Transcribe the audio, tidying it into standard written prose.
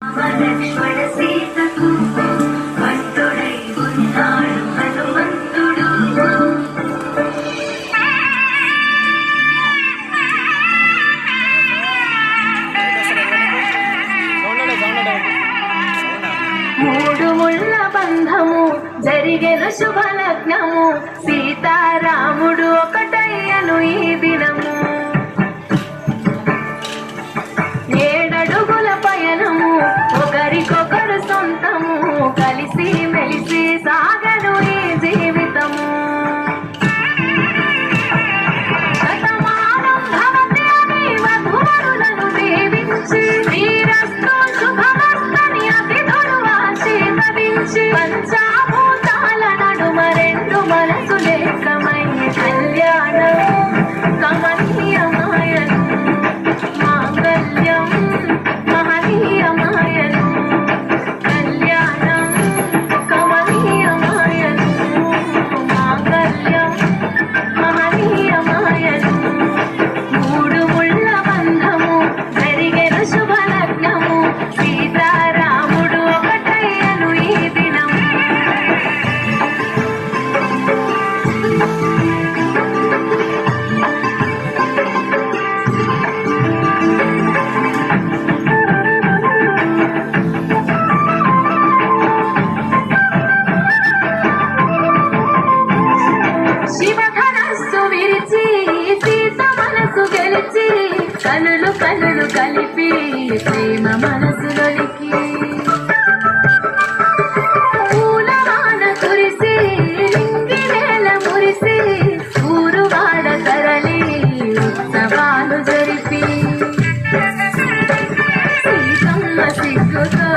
లక్ష్మణ సీతకు భక్తుడై ఉన్నాడు హనుమంతుడు. మూడు ముళ్ళ బంధము జరిగెను శుభలగ్నము, సీతారాముడు ఒకటయ్యను ఈ దినము. ఏడడుగుల పయనము ఒకరికొకరు సొంతము, కలిసి మెలిసి సాగను ఈ జీవితము. శతమానం భవతి అని వధూవరులను దీవించి, శ్రీరస్తు శుభమస్తని అతిథులు ఆశీర్వదించి, పంచాభూతాల నడుమ రెండు మనసులే సమయ కళ్యాణం కమనీయమాయను, మాంగళ్యం మహనీయమాయను, కళ్యాణం కమనీయమాయను, మాంగళ్యం మహనీయమాయను. మూడు ముళ్ళ బంధము జరిగెను శుభలగ్నము, సీతారాముడు ఒకటయ్యను ఈ దినం. శివధనస్సు విరిచి సీత మనసు గెలిచి, కనులు కనులు కలిపి ప్రేమ మనసులోనికి, పూలవాన కురిసి లింగి నేల మురిసి, ఊరువాడ తరలి ఉత్సవాలు జరిపి, సీతమ్మ సిగ్గుతో